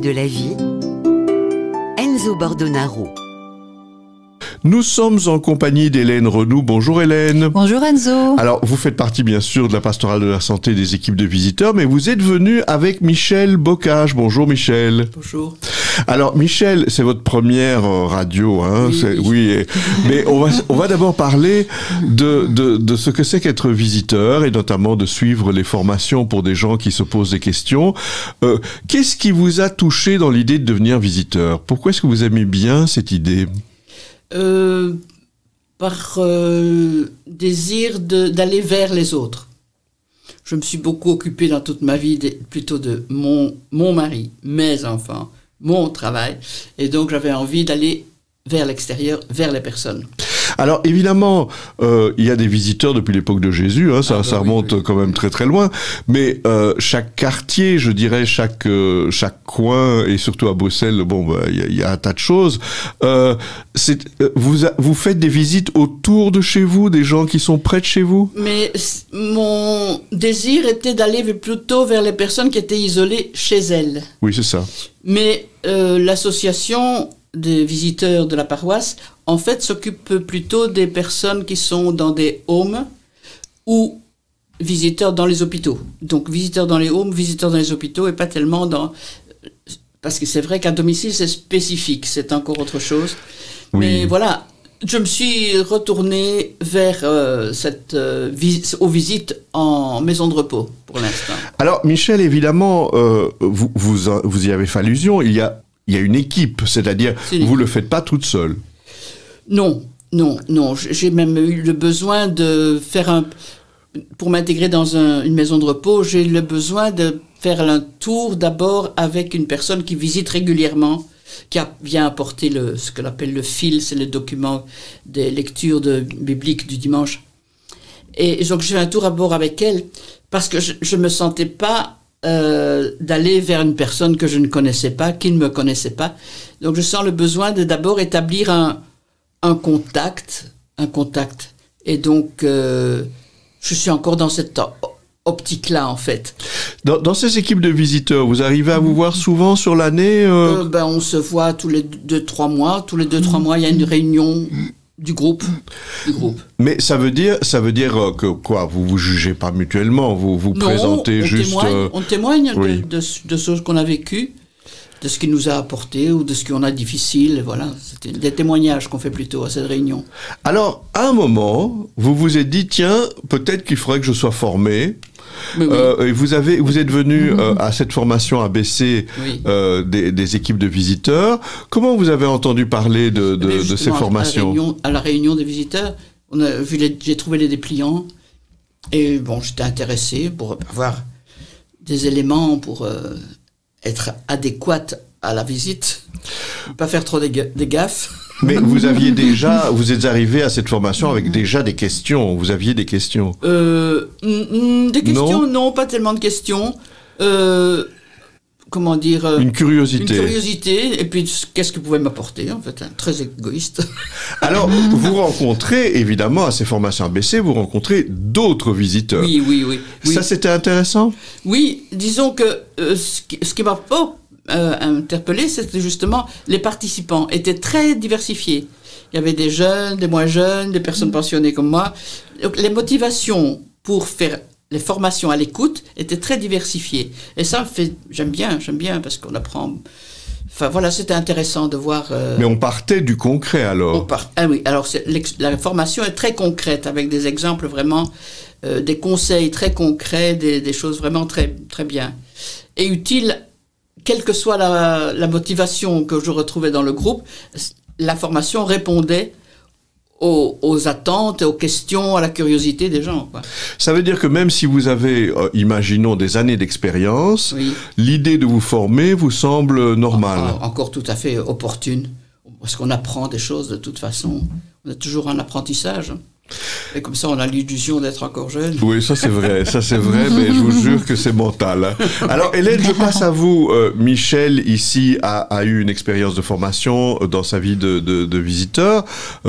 de la vie, Enzo Bordonaro. Nous sommes en compagnie d'Hélène Renoux. Bonjour Hélène. Bonjour Enzo. Alors, vous faites partie bien sûr de la pastorale de la santé des équipes de visiteurs, mais vous êtes venu avec Michel Bocage. Bonjour Michel. Bonjour. Alors Michel, c'est votre première radio, hein. Oui. Mais on va d'abord parler de ce que c'est qu'être visiteur et notamment de suivre les formations pour des gens qui se posent des questions. Qu'est-ce qui vous a touché dans l'idée de devenir visiteur? Pourquoi est-ce que vous aimez bien cette idée? Par désir d'aller vers les autres. Je me suis beaucoup occupée dans toute ma vie plutôt de mon mari, mes enfants, mon travail, et donc j'avais envie d'aller vers l'extérieur, vers les personnes. Alors évidemment, il y a des visiteurs depuis l'époque de Jésus, hein, ça remonte quand même très très loin, mais chaque quartier, je dirais, chaque coin, et surtout à Bruxelles, il y a un tas de choses. Vous faites des visites autour de chez vous, des gens qui sont près de chez vous? Mais mon désir était d'aller plutôt vers les personnes qui étaient isolées chez elles. Oui, c'est ça. Mais l'association des visiteurs de la paroisse, en fait, s'occupe plutôt des personnes qui sont dans des homes ou visiteurs dans les hôpitaux. Donc, visiteurs dans les homes, visiteurs dans les hôpitaux, et pas tellement dans... Parce que c'est vrai qu'à domicile, c'est spécifique, c'est encore autre chose. Oui. Mais voilà, je me suis retournée vers aux visites en maison de repos, pour l'instant. Alors, Michel, évidemment, vous y avez fait allusion, il y a une équipe, c'est-à-dire vous le faites pas toute seule. Non. J'ai même eu le besoin de faire pour m'intégrer dans une maison de repos, j'ai le besoin de faire un tour d'abord avec une personne qui visite régulièrement, qui vient apporter ce qu'on appelle le fil, c'est le document des lectures bibliques du dimanche. Et donc je fais un tour d'abord avec elle, parce que je me sentais pas d'aller vers une personne que je ne connaissais pas, qui ne me connaissait pas. Donc je sens le besoin de d'abord établir un contact. Et donc je suis encore dans cette optique-là, en fait. Dans ces équipes de visiteurs, vous arrivez à vous voir souvent sur l'année On se voit tous les 2-3 mois. Tous les 2-3 mois, il y a une réunion du groupe. Mais ça veut dire que quoi, vous jugez pas mutuellement, vous présentez juste... On témoigne de ce qu'on a vécu, de ce qui nous a apporté ou de ce qu'on a difficile. Voilà, c'était des témoignages qu'on fait plutôt à cette réunion. Alors, à un moment, vous vous êtes dit, tiens, peut-être qu'il faudrait que je sois formé. Oui. Vous êtes venu à cette formation ABC des équipes de visiteurs. Comment vous avez entendu parler de ces formations? À la réunion des visiteurs, j'ai trouvé les dépliants et j'étais intéressé pour avoir des éléments pour être adéquate à la visite, pas faire trop des gaffes. Mais vous êtes arrivé à cette formation avec déjà des questions. Vous aviez des questions? Des questions, non, pas tellement de questions. Comment dire? Une curiosité. Une curiosité. Et puis, qu'est-ce que pouvait m'apporter, en fait, très égoïste. Alors, vous rencontrez, évidemment, à ces formations ABC, vous rencontrez d'autres visiteurs. Oui. Ça, c'était intéressant? Oui, disons que ce qui m'a pas interpellé, c'était justement les participants étaient très diversifiés. Il y avait des jeunes, des moins jeunes, des personnes pensionnées comme moi. Donc, les motivations pour faire les formations à l'écoute étaient très diversifiées. Et ça, j'aime bien parce qu'on apprend... Enfin voilà, c'était intéressant de voir... Mais on partait du concret alors. Oui, alors la formation est très concrète, avec des exemples vraiment, des conseils très concrets, des choses vraiment très, très bien. Et utiles, quelle que soit la motivation que je retrouvais dans le groupe, la formation répondait aux attentes, aux questions, à la curiosité des gens, quoi. Ça veut dire que même si vous avez, imaginons, des années d'expérience, l'idée de vous former vous semble normale. Encore tout à fait opportune, parce qu'on apprend des choses de toute façon. On est toujours en apprentissage. Et comme ça, on a l'illusion d'être encore jeune. Oui, ça c'est vrai, mais je vous jure que c'est mental. Alors Hélène, je passe à vous. Michel, ici, a eu une expérience de formation dans sa vie de visiteur.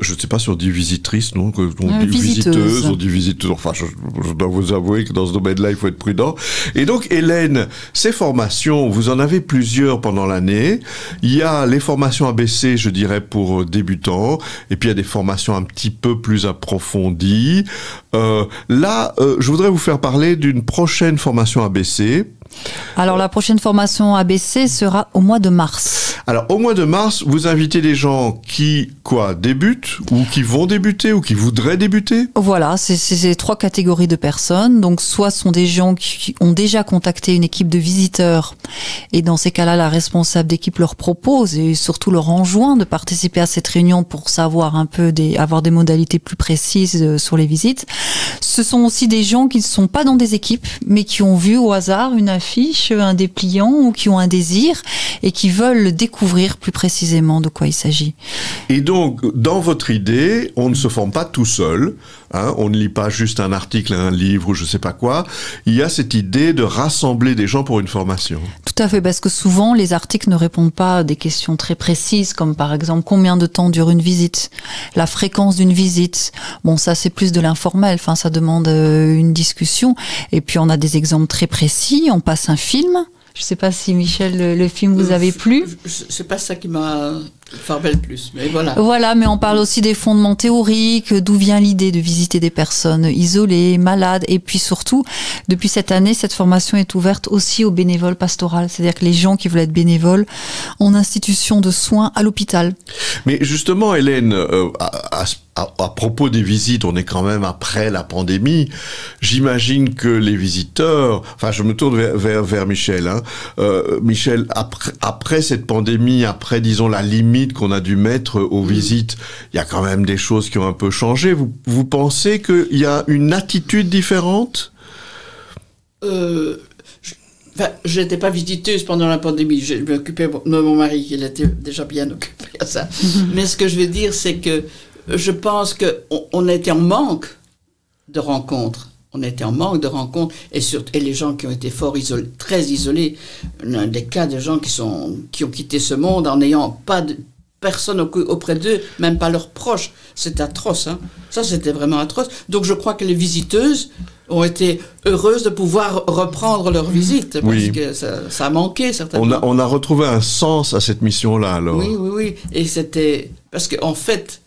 Je ne sais pas si on dit visitrice, non? On dit visiteuse, on dit visiteuse. Enfin, je dois vous avouer que dans ce domaine-là, il faut être prudent. Et donc, Hélène, ces formations, vous en avez plusieurs pendant l'année. Il y a les formations ABC, je dirais, pour débutants, et puis il y a des formations un petit peu plus approfondies. Je voudrais vous faire parler d'une prochaine formation ABC. Alors, la prochaine formation ABC sera au mois de mars. Alors, au mois de mars, vous invitez des gens qui, débutent, ou qui vont débuter, ou qui voudraient débuter? Voilà, c'est 3 catégories de personnes. Donc, soit sont des gens qui ont déjà contacté une équipe de visiteurs, et dans ces cas-là, la responsable d'équipe leur propose, et surtout leur enjoint de participer à cette réunion pour savoir un peu avoir des modalités plus précises sur les visites. Ce sont aussi des gens qui ne sont pas dans des équipes, mais qui ont vu au hasard une affiche, un dépliant, ou qui ont un désir et qui veulent découvrir plus précisément de quoi il s'agit. Et donc, dans votre idée, on ne se forme pas tout seul, hein, on ne lit pas juste un article, un livre ou je sais pas quoi. Il y a cette idée de rassembler des gens pour une formation. Tout à fait, parce que souvent, les articles ne répondent pas à des questions très précises, comme par exemple, combien de temps dure une visite, la fréquence d'une visite. Bon, ça, c'est plus de l'informel, enfin, ça demande une discussion. Et puis, on a des exemples très précis, on passe un film. Je ne sais pas si, Michel, le film vous avait plu. C'est pas ça qui m'a farbé le plus, mais voilà. Voilà, mais on parle aussi des fondements théoriques, d'où vient l'idée de visiter des personnes isolées, malades, et puis surtout, depuis cette année, cette formation est ouverte aussi aux bénévoles pastorales, c'est-à-dire que les gens qui veulent être bénévoles en institution de soins à l'hôpital. Mais justement, Hélène, à propos des visites, on est quand même après la pandémie. J'imagine que les visiteurs, enfin, je me tourne vers Michel, hein. Michel, après cette pandémie, après, disons, la limite qu'on a dû mettre aux visites, il y a quand même des choses qui ont un peu changé. Vous pensez qu'il y a une attitude différente? J'étais pas visiteuse pendant la pandémie. Je m'occupais de mon mari, il était déjà bien occupé à ça. Mais ce que je veux dire, c'est que je pense qu'on était en manque de rencontres. On était en manque de rencontres. Et les gens qui ont été très isolés, des cas de gens qui ont quitté ce monde en n'ayant pas de personne auprès d'eux, même pas leurs proches. C'était atroce, hein. Ça, c'était vraiment atroce. Donc, je crois que les visiteuses ont été heureuses de pouvoir reprendre leur visite, parce que ça a manqué, certainement. On a retrouvé un sens à cette mission-là, alors. Oui. Et c'était... Parce qu'en fait,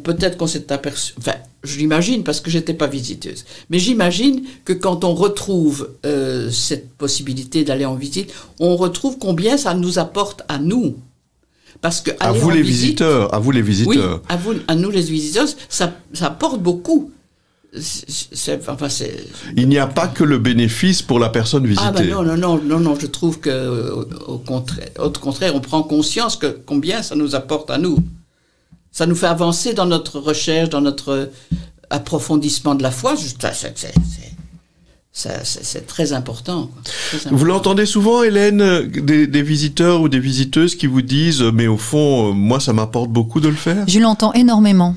peut-être qu'on s'est aperçu... Enfin, je l'imagine, parce que j'étais pas visiteuse. Mais j'imagine que quand on retrouve cette possibilité d'aller en visite, on retrouve combien ça nous apporte à nous. Parce que à vous les visiteurs. Oui, à nous les visiteurs, ça apporte beaucoup. Il n'y a pas que le bénéfice pour la personne visitée. Ah ben non, je trouve que au contraire, on prend conscience que combien ça nous apporte à nous. Ça nous fait avancer dans notre recherche, dans notre approfondissement de la foi. C'est très important, quoi. Très important. Vous l'entendez souvent, Hélène, des visiteurs ou des visiteuses qui vous disent « mais au fond, moi, ça m'apporte beaucoup de le faire ». Je l'entends énormément.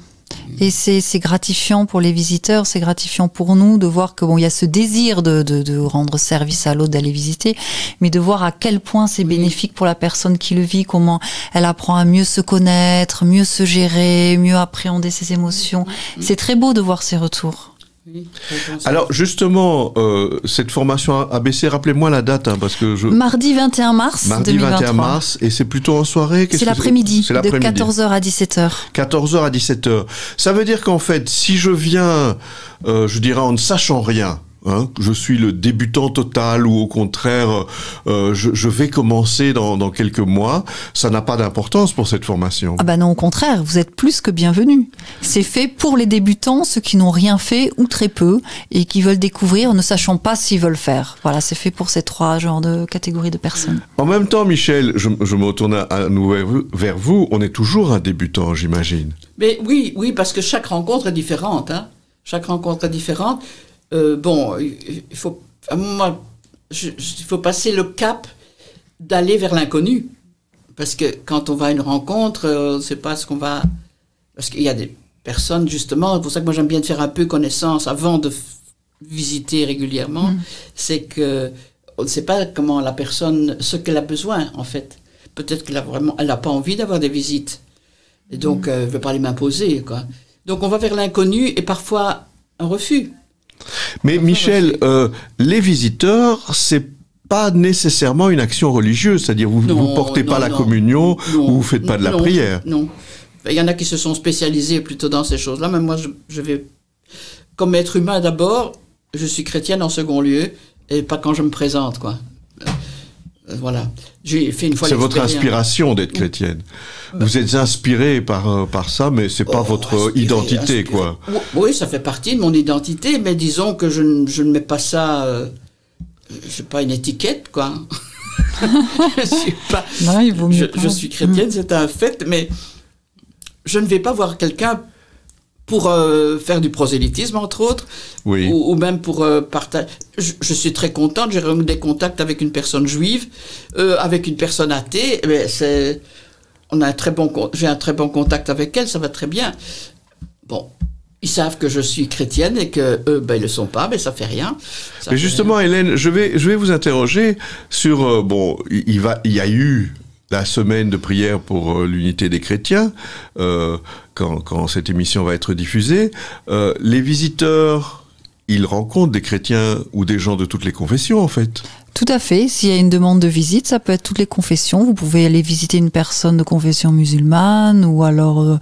Et c'est gratifiant pour les visiteurs, c'est gratifiant pour nous de voir que il y a ce désir de rendre service à l'autre, d'aller visiter, mais de voir à quel point c'est bénéfique pour la personne qui le vit, comment elle apprend à mieux se connaître, mieux se gérer, mieux appréhender ses émotions. C'est très beau de voir ces retours. Oui, alors justement, cette formation ABC, rappelez-moi la date, hein, parce que Mardi 21 mars 2023. 21 mars, et c'est plutôt en soirée? C'est l'après-midi, de 14h à 17h. 14h à 17h. Ça veut dire qu'en fait, si je viens, je dirais en ne sachant rien, hein, je suis le débutant total, ou au contraire, je vais commencer dans quelques mois, ça n'a pas d'importance pour cette formation. Ah ben non, au contraire, vous êtes plus que bienvenus. C'est fait pour les débutants, ceux qui n'ont rien fait ou très peu, et qui veulent découvrir, ne sachant pas s'ils veulent faire. Voilà, c'est fait pour ces 3 genres de catégories de personnes. En même temps, Michel, je me retourne à nouveau vers vous, on est toujours un débutant, j'imagine. Mais oui, parce que chaque rencontre est différente, hein. Chaque rencontre est différente. Il faut passer le cap d'aller vers l'inconnu. Parce que quand on va à une rencontre, on ne sait pas ce qu'on va Parce qu'il y a des personnes, justement, c'est pour ça que moi j'aime bien faire un peu connaissance avant de visiter régulièrement, c'est que on ne sait pas comment la personne, ce qu'elle a besoin, en fait. Peut-être elle n'a pas envie d'avoir des visites. Et donc, elle ne veut pas les m'imposer, quoi. Donc, on va vers l'inconnu et parfois un refus. Mais Michel, les visiteurs, c'est pas nécessairement une action religieuse, c'est-à-dire vous ne portez pas la communion ou vous faites pas de la prière. Non. Il y en a qui se sont spécialisés plutôt dans ces choses-là, mais moi, je vais, comme être humain d'abord, je suis chrétienne en second lieu, et pas quand je me présente, quoi. Voilà. J'ai fait une fois. C'est votre inspiration d'être chrétienne. Vous êtes inspiré par ça, mais c'est pas votre identité, quoi. Oui, ça fait partie de mon identité, mais disons que je ne mets pas ça. Je sais pas, une étiquette, quoi. Je suis chrétienne, c'est un fait, mais je ne vais pas voir quelqu'un pour faire du prosélytisme, entre autres, ou même pour partager. Je suis très contente, j'ai eu des contacts avec une personne juive, avec une personne athée, mais j'ai un très bon contact avec elle, ça va très bien. Bon, ils savent que je suis chrétienne et que eux, ils le sont pas, mais ça fait rien. Mais justement, Hélène, je vais vous interroger sur il y a eu la semaine de prière pour l'unité des chrétiens, quand cette émission va être diffusée. Les visiteurs, ils rencontrent des chrétiens ou des gens de toutes les confessions, en fait. Tout à fait. S'il y a une demande de visite, ça peut être toutes les confessions. Vous pouvez aller visiter une personne de confession musulmane ou alors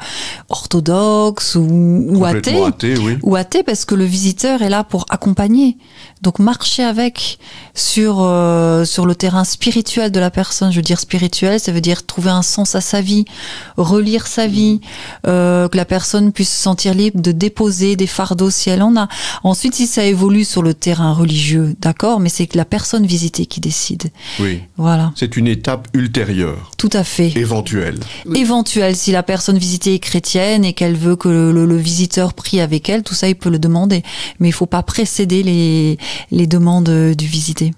orthodoxe ou athée. Ou athée, parce que le visiteur est là pour accompagner. Donc marcher avec sur le terrain spirituel de la personne. Je veux dire spirituel, ça veut dire trouver un sens à sa vie, relire sa vie, que la personne puisse se sentir libre de déposer des fardeaux si elle en a. Ensuite, si ça évolue sur le terrain religieux, d'accord, mais c'est que la personne visitée qui décide. Oui. Voilà. C'est une étape ultérieure. Tout à fait. Éventuelle. Oui. Éventuelle. Si la personne visitée est chrétienne et qu'elle veut que le visiteur prie avec elle, tout ça, il peut le demander. Mais il ne faut pas précéder les demandes du visité.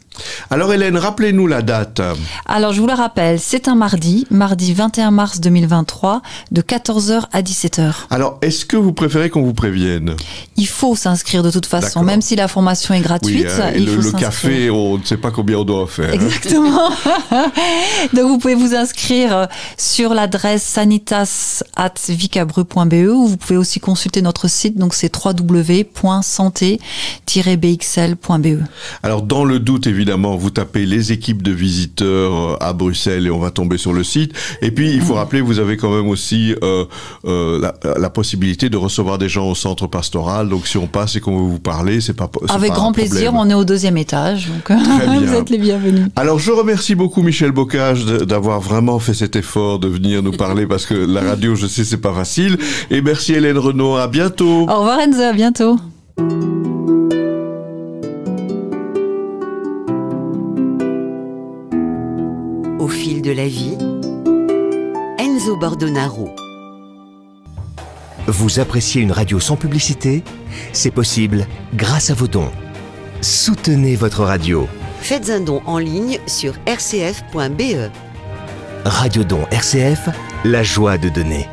Alors Hélène, rappelez-nous la date. Alors je vous la rappelle, c'est un mardi 21 mars 2023, de 14h à 17h. Alors, est-ce que vous préférez qu'on vous prévienne ? Il faut s'inscrire de toute façon, même si la formation est gratuite. Oui, le café, on ne sait pas combien on doit en faire. Exactement. Donc vous pouvez vous inscrire sur l'adresse sanitas@vicabru.be ou vous pouvez aussi consulter notre site, donc c'est www.santé-bxl.be. Alors dans le doute, évidemment, vous tapez les équipes de visiteurs à Bruxelles et on va tomber sur le site. Et puis, il faut rappeler, vous avez quand même aussi la possibilité de recevoir des gens au centre pastoral. Donc, si on passe et qu'on veut vous parler, c'est pas avec grand plaisir, on est au 2e étage. Donc, vous êtes les bienvenus. Alors, je remercie beaucoup Michel Bocage d'avoir vraiment fait cet effort de venir nous parler parce que la radio, je sais, c'est pas facile. Et merci Hélène Renaud. À bientôt. Au revoir Enzo, à bientôt. Au fil de la vie, Enzo Bordonaro. Vous appréciez une radio sans publicité ? C'est possible grâce à vos dons. Soutenez votre radio. Faites un don en ligne sur rcf.be. Radio Don RCF, la joie de donner.